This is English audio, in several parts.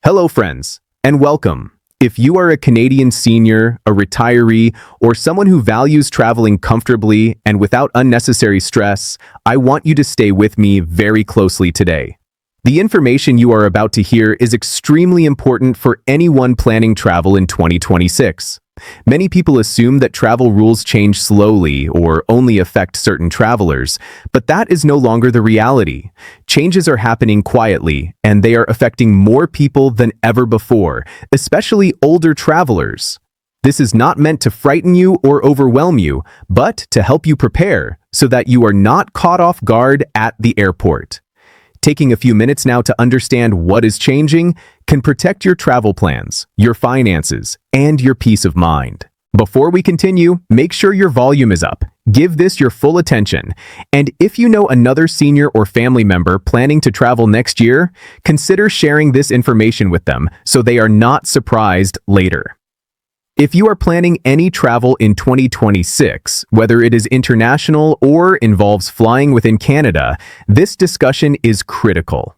Hello, friends, and welcome. If you are a Canadian senior, a retiree, or someone who values traveling comfortably and without unnecessary stress, I want you to stay with me very closely today. The information you are about to hear is extremely important for anyone planning travel in 2026. Many people assume that travel rules change slowly or only affect certain travelers, but that is no longer the reality. Changes are happening quietly, and they are affecting more people than ever before, especially older travelers. This is not meant to frighten you or overwhelm you, but to help you prepare so that you are not caught off guard at the airport. Taking a few minutes now to understand what is changing can protect your travel plans, your finances, and your peace of mind. Before we continue, make sure your volume is up. Give this your full attention. And if you know another senior or family member planning to travel next year, consider sharing this information with them so they are not surprised later. If you are planning any travel in 2026, whether it is international or involves flying within Canada, this discussion is critical.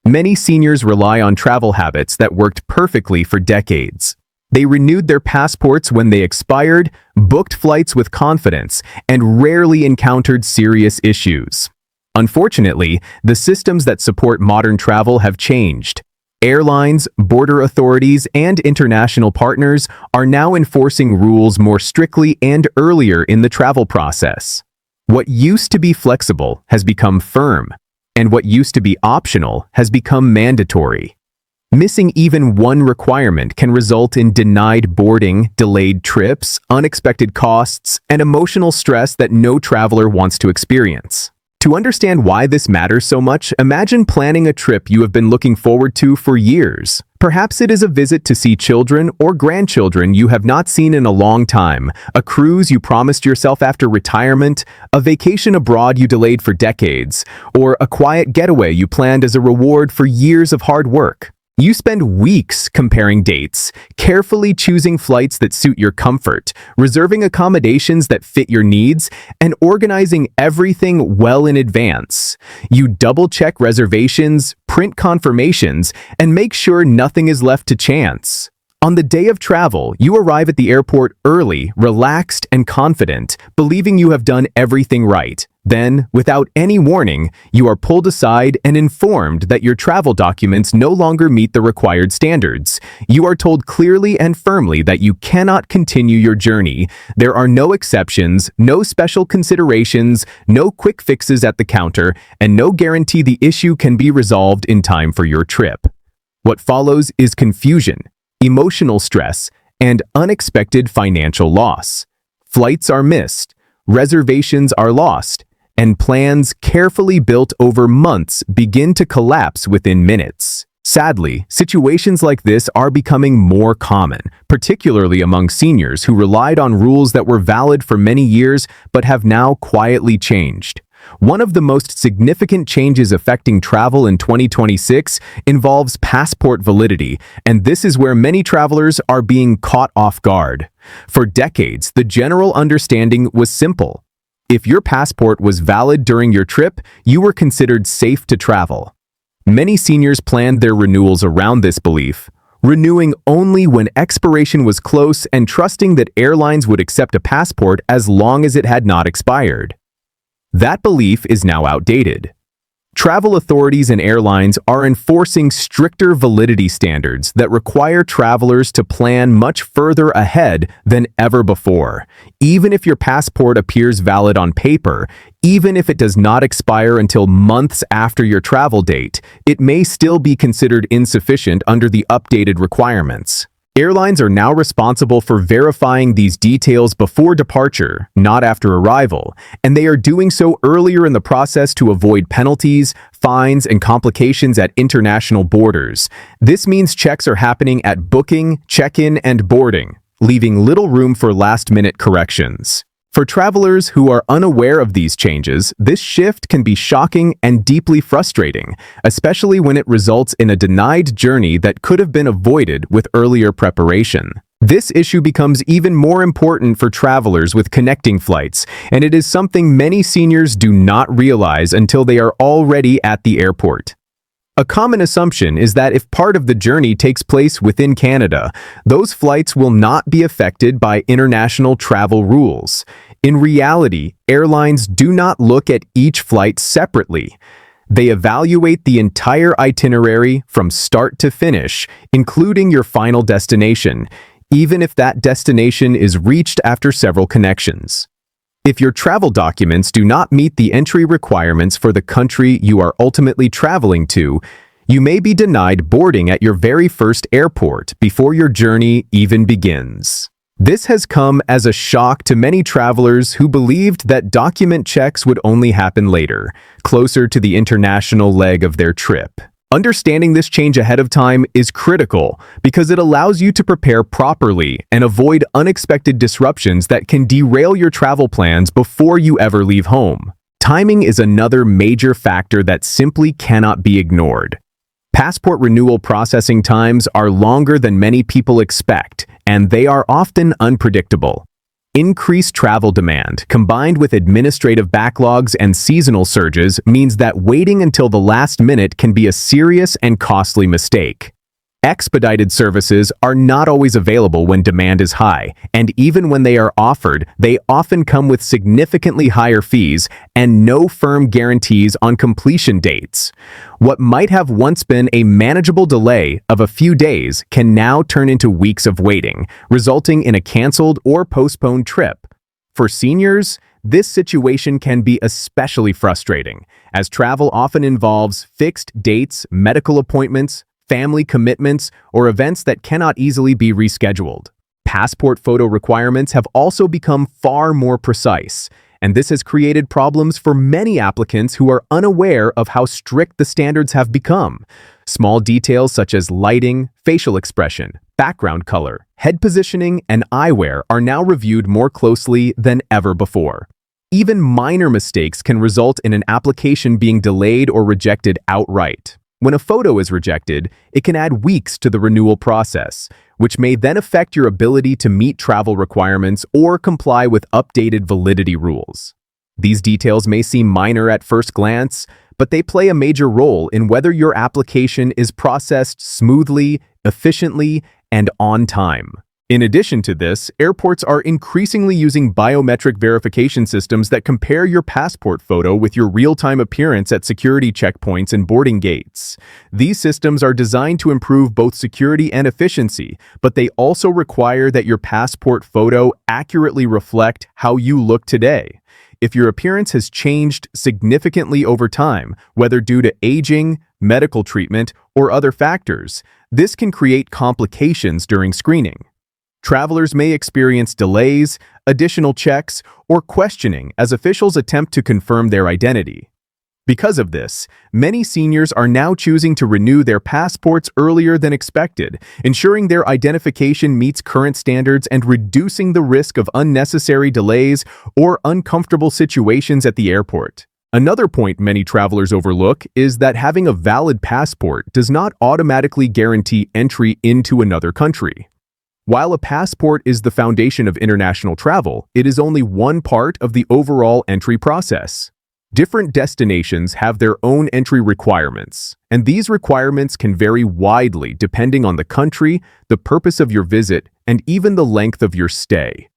Many seniors rely on travel habits that worked perfectly for decades. They renewed their passports when they expired, booked flights with confidence, and rarely encountered serious issues. Unfortunately, the systems that support modern travel have changed. Airlines, border authorities, and international partners are now enforcing rules more strictly and earlier in the travel process. What used to be flexible has become firm, and what used to be optional has become mandatory. Missing even one requirement can result in denied boarding, delayed trips, unexpected costs, and emotional stress that no traveler wants to experience. To understand why this matters so much, imagine planning a trip you have been looking forward to for years. Perhaps it is a visit to see children or grandchildren you have not seen in a long time, a cruise you promised yourself after retirement, a vacation abroad you delayed for decades, or a quiet getaway you planned as a reward for years of hard work. You spend weeks comparing dates, carefully choosing flights that suit your comfort, reserving accommodations that fit your needs, and organizing everything well in advance. You double-check reservations, print confirmations, and make sure nothing is left to chance. On the day of travel, you arrive at the airport early, relaxed, and confident, believing you have done everything right. Then, without any warning, you are pulled aside and informed that your travel documents no longer meet the required standards. You are told clearly and firmly that you cannot continue your journey. There are no exceptions, no special considerations, no quick fixes at the counter, and no guarantee the issue can be resolved in time for your trip. What follows is confusion, emotional stress, and unexpected financial loss. Flights are missed, reservations are lost, and plans carefully built over months begin to collapse within minutes. Sadly, situations like this are becoming more common, particularly among seniors who relied on rules that were valid for many years but have now quietly changed. One of the most significant changes affecting travel in 2026 involves passport validity, and this is where many travelers are being caught off guard. For decades, the general understanding was simple. If your passport was valid during your trip, you were considered safe to travel. Many seniors planned their renewals around this belief, renewing only when expiration was close and trusting that airlines would accept a passport as long as it had not expired. That belief is now outdated. Travel authorities and airlines are enforcing stricter validity standards that require travelers to plan much further ahead than ever before. Even if your passport appears valid on paper, even if it does not expire until months after your travel date, it may still be considered insufficient under the updated requirements. Airlines are now responsible for verifying these details before departure, not after arrival, and they are doing so earlier in the process to avoid penalties, fines, and complications at international borders. This means checks are happening at booking, check-in, and boarding, leaving little room for last-minute corrections. For travelers who are unaware of these changes, this shift can be shocking and deeply frustrating, especially when it results in a denied journey that could have been avoided with earlier preparation. This issue becomes even more important for travelers with connecting flights, and it is something many seniors do not realize until they are already at the airport. A common assumption is that if part of the journey takes place within Canada, those flights will not be affected by international travel rules. In reality, airlines do not look at each flight separately. They evaluate the entire itinerary from start to finish, including your final destination, even if that destination is reached after several connections. If your travel documents do not meet the entry requirements for the country you are ultimately traveling to, you may be denied boarding at your very first airport before your journey even begins. This has come as a shock to many travelers who believed that document checks would only happen later, closer to the international leg of their trip. Understanding this change ahead of time is critical because it allows you to prepare properly and avoid unexpected disruptions that can derail your travel plans before you ever leave home. Timing is another major factor that simply cannot be ignored. Passport renewal processing times are longer than many people expect, and they are often unpredictable. Increased travel demand, combined with administrative backlogs and seasonal surges, means that waiting until the last minute can be a serious and costly mistake. Expedited services are not always available when demand is high, and even when they are offered, they often come with significantly higher fees and no firm guarantees on completion dates. What might have once been a manageable delay of a few days can now turn into weeks of waiting, resulting in a canceled or postponed trip. For seniors, this situation can be especially frustrating, as travel often involves fixed dates, medical appointments, family commitments, or events that cannot easily be rescheduled. Passport photo requirements have also become far more precise, and this has created problems for many applicants who are unaware of how strict the standards have become. Small details such as lighting, facial expression, background color, head positioning, and eyewear are now reviewed more closely than ever before. Even minor mistakes can result in an application being delayed or rejected outright. When a photo is rejected, it can add weeks to the renewal process, which may then affect your ability to meet travel requirements or comply with updated validity rules. These details may seem minor at first glance, but they play a major role in whether your application is processed smoothly, efficiently, and on time. In addition to this, airports are increasingly using biometric verification systems that compare your passport photo with your real-time appearance at security checkpoints and boarding gates. These systems are designed to improve both security and efficiency, but they also require that your passport photo accurately reflect how you look today. If your appearance has changed significantly over time, whether due to aging, medical treatment, or other factors, this can create complications during screening. Travelers may experience delays, additional checks, or questioning as officials attempt to confirm their identity. Because of this, many seniors are now choosing to renew their passports earlier than expected, ensuring their identification meets current standards and reducing the risk of unnecessary delays or uncomfortable situations at the airport. Another point many travelers overlook is that having a valid passport does not automatically guarantee entry into another country. While a passport is the foundation of international travel, it is only one part of the overall entry process. Different destinations have their own entry requirements, and these requirements can vary widely depending on the country, the purpose of your visit, and even the length of your stay.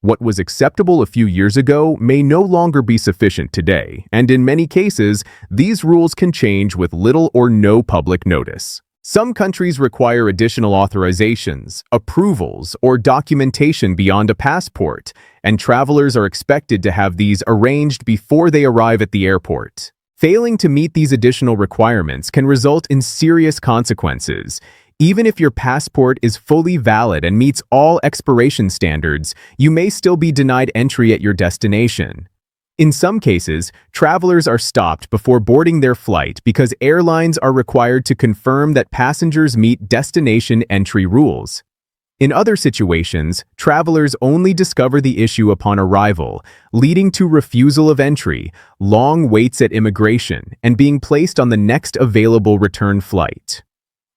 What was acceptable a few years ago may no longer be sufficient today, and in many cases, these rules can change with little or no public notice. Some countries require additional authorizations, approvals, or documentation beyond a passport, and travelers are expected to have these arranged before they arrive at the airport. Failing to meet these additional requirements can result in serious consequences. Even if your passport is fully valid and meets all expiration standards, you may still be denied entry at your destination. In some cases, travelers are stopped before boarding their flight because airlines are required to confirm that passengers meet destination entry rules. In other situations, travelers only discover the issue upon arrival, leading to refusal of entry, long waits at immigration, and being placed on the next available return flight.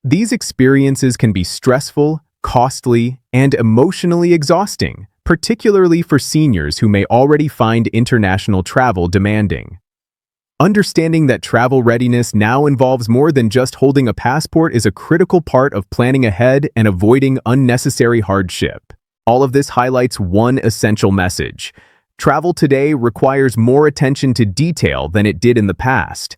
These experiences can be stressful, costly, and emotionally exhausting, particularly for seniors who may already find international travel demanding. Understanding that travel readiness now involves more than just holding a passport is a critical part of planning ahead and avoiding unnecessary hardship. All of this highlights one essential message. Travel today requires more attention to detail than it did in the past.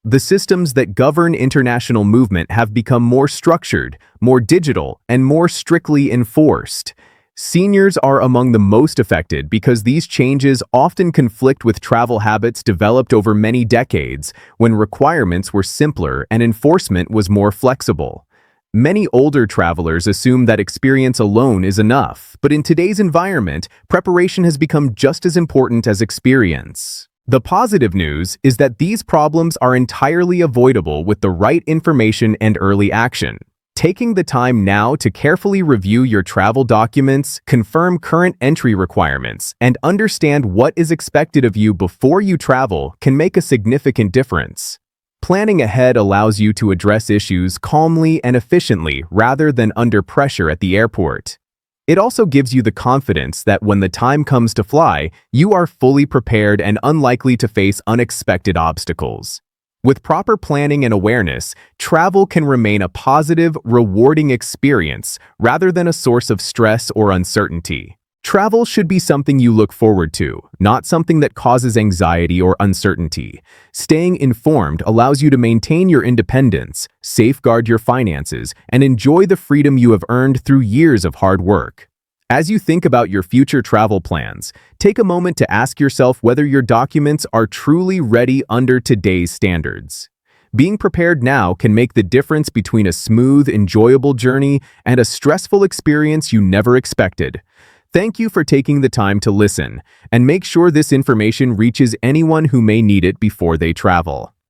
The systems that govern international movement have become more structured, more digital, and more strictly enforced. Seniors are among the most affected because these changes often conflict with travel habits developed over many decades, when requirements were simpler and enforcement was more flexible. Many older travelers assume that experience alone is enough, but in today's environment, preparation has become just as important as experience. The positive news is that these problems are entirely avoidable with the right information and early action. Taking the time now to carefully review your travel documents, confirm current entry requirements, and understand what is expected of you before you travel can make a significant difference. Planning ahead allows you to address issues calmly and efficiently rather than under pressure at the airport. It also gives you the confidence that when the time comes to fly, you are fully prepared and unlikely to face unexpected obstacles. With proper planning and awareness, travel can remain a positive, rewarding experience rather than a source of stress or uncertainty. Travel should be something you look forward to, not something that causes anxiety or uncertainty. Staying informed allows you to maintain your independence, safeguard your finances, and enjoy the freedom you have earned through years of hard work. As you think about your future travel plans, take a moment to ask yourself whether your documents are truly ready under today's standards. Being prepared now can make the difference between a smooth, enjoyable journey and a stressful experience you never expected. Thank you for taking the time to listen, and make sure this information reaches anyone who may need it before they travel.